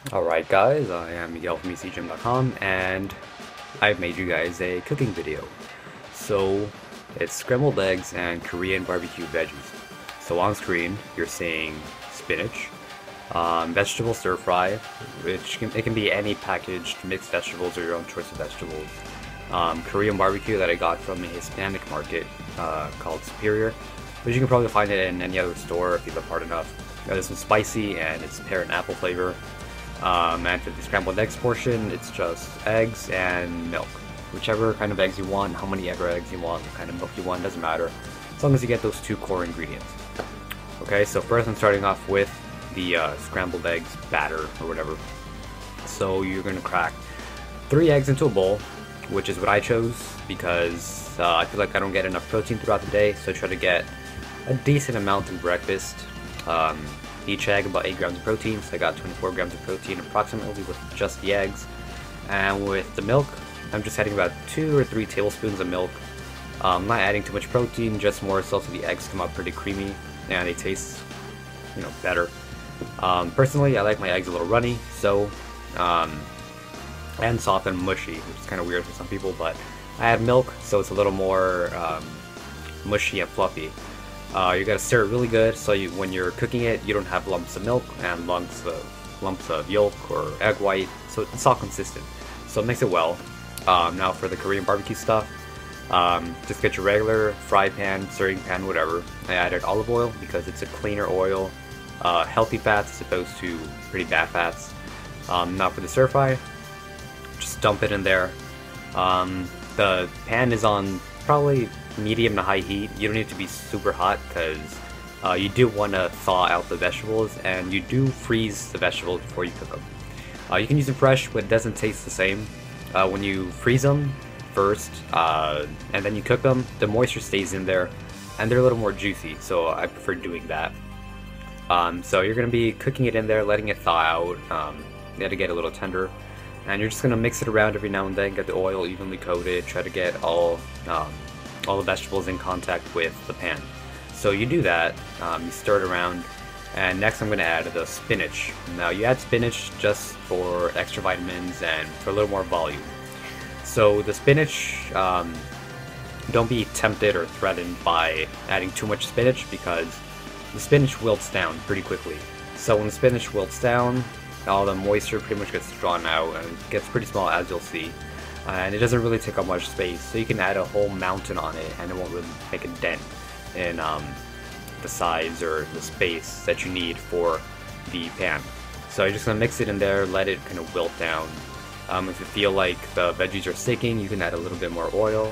Alright guys, I am Miguel from UCGym.com and I've made you guys a cooking video. So it's scrambled eggs and Korean BBQ veggies. So on screen you're seeing spinach, vegetable stir fry, it can be any packaged mixed vegetables or your own choice of vegetables. Korean barbecue that I got from a Hispanic market called Superior, but you can probably find it in any other store if you look hard enough. This one's spicy and it's pear and apple flavor. And for the scrambled eggs portion, it's just eggs and milk. Whichever kind of eggs you want, how many eggs you want, what kind of milk you want, doesn't matter. As long as you get those two core ingredients. Okay, so first I'm starting off with the scrambled eggs batter or whatever. So you're going to crack 3 eggs into a bowl, which is what I chose because I feel like I don't get enough protein throughout the day, so I try to get a decent amount in breakfast. Each egg about 8 grams of protein, so I got 24 grams of protein approximately with just the eggs. And with the milk, I'm just adding about 2 or 3 tablespoons of milk. Not adding too much protein, just more so the eggs come out pretty creamy and they taste, better. Personally, I like my eggs a little runny, so and soft and mushy, which is kind of weird for some people, but I add milk, so it's a little more mushy and fluffy. You gotta stir it really good, so when you're cooking it, you don't have lumps of milk and lumps of yolk or egg white, so it's all consistent. So mix it well. Now for the Korean barbecue stuff, just get your regular fry pan, stirring pan, whatever. I added olive oil because it's a cleaner oil, healthy fats as opposed to pretty bad fats. Now for the stir fry, just dump it in there. The pan is on probably medium to high heat. You don't need to be super hot because you do want to thaw out the vegetables, and you do freeze the vegetables before you cook them. You can use them fresh, but it doesn't taste the same. When you freeze them first and then you cook them, the moisture stays in there and they're a little more juicy, so I prefer doing that. So you're going to be cooking it in there, letting it thaw out, you got to get a little tender, and you're just going to mix it around every now and then, get the oil evenly coated, try to get all the vegetables in contact with the pan. So you do that, you stir it around, and next I'm going to add the spinach. Now you add spinach just for extra vitamins and for a little more volume. So the spinach, don't be tempted or threatened by adding too much spinach because the spinach wilts down pretty quickly. So when the spinach wilts down, all the moisture pretty much gets drawn out and it gets pretty small, as you'll see. And it doesn't really take up much space, so you can add a whole mountain on it and it won't really make a dent in the size or the space that you need for the pan. So you're just going to mix it in there, let it kind of wilt down. If you feel like the veggies are sticking, you can add a little bit more oil.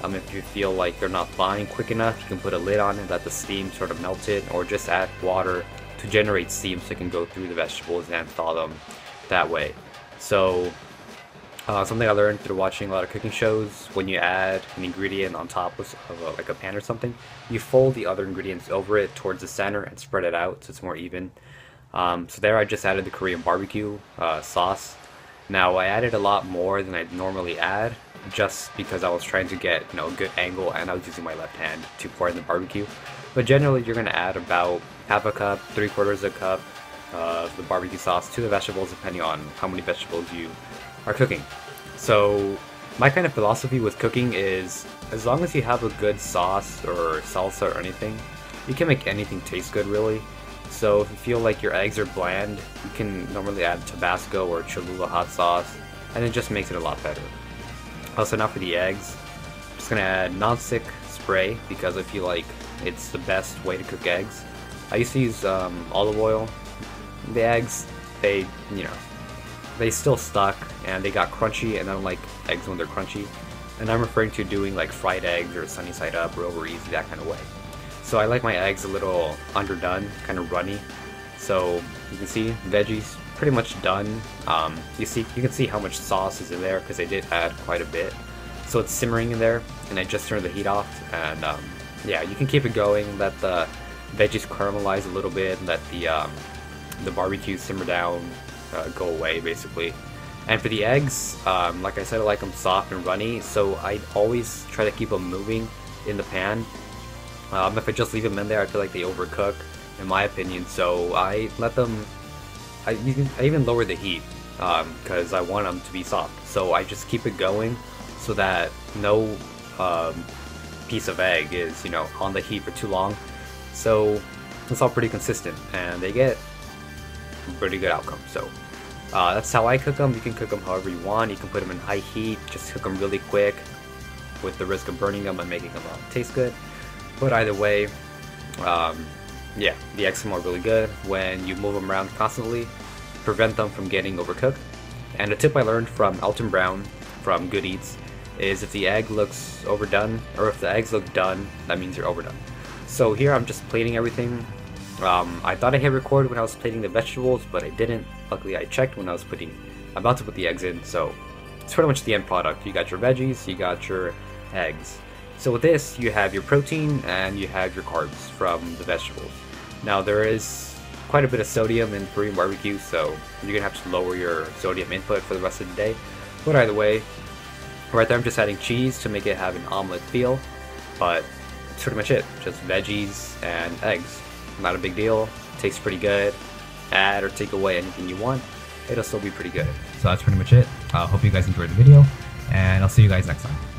If you feel like they're not thawing quick enough, you can put a lid on it, let the steam sort of melt it, or just add water to generate steam so it can go through the vegetables and thaw them that way. So something I learned through watching a lot of cooking shows, when you add an ingredient on top of like a pan or something, you fold the other ingredients over it towards the center and spread it out so it's more even. So there I just added the Korean barbecue sauce. Now I added a lot more than I'd normally add, just because I was trying to get a good angle and I was using my left hand to pour in the barbecue. But generally you're going to add about half a cup, 3/4 cup of the barbecue sauce to the vegetables depending on how many vegetables you are cooking. So my kind of philosophy with cooking is, as long as you have a good sauce or salsa or anything, you can make anything taste good really. So if you feel like your eggs are bland, you can normally add Tabasco or Cholula hot sauce and it just makes it a lot better. Also, now for the eggs, I'm just going to add non-stick spray because I feel like it's the best way to cook eggs. I used to use olive oil. The eggs, they still stuck and they got crunchy, and I don't like eggs when they're crunchy. And I'm referring to doing like fried eggs or sunny side up or over easy, that kind of way. So I like my eggs a little underdone, kind of runny. So you can see veggies pretty much done. You can see how much sauce is in there because I did add quite a bit. So it's simmering in there, and I just turned the heat off. And yeah, you can keep it going. Let the veggies caramelize a little bit, and let the barbecue simmer down, go away basically. And for the eggs, like I said, I like them soft and runny, so I always try to keep them moving in the pan. If I just leave them in there, I feel like they overcook, in my opinion, so I let them I even lower the heat because I want them to be soft. So I just keep it going so that no piece of egg is, you know, on the heat for too long. So it's all pretty consistent, and they get pretty good outcome. So that's how I cook them. You can cook them however you want. You can put them in high heat, just cook them really quick with the risk of burning them and making them taste good. But either way, yeah, the eggs are really good when you move them around constantly, prevent them from getting overcooked. And a tip I learned from Alton Brown from Good Eats is if the egg looks overdone, or if the eggs look done, that means you're overdone. So here I'm just plating everything. I thought I hit record when I was plating the vegetables, but I didn't. Luckily I checked when I was about to put the eggs in, so it's pretty much the end product. You got your veggies, you got your eggs. So with this, you have your protein and you have your carbs from the vegetables. Now there is quite a bit of sodium in Korean barbecue, so you're gonna have to lower your sodium input for the rest of the day. But either way, right there I'm just adding cheese to make it have an omelet feel, but that's pretty much it. Just veggies and eggs. Not a big deal. Tastes pretty good. Add or take away anything you want, it'll still be pretty good. So that's pretty much it. Hope you guys enjoyed the video, and I'll see you guys next time.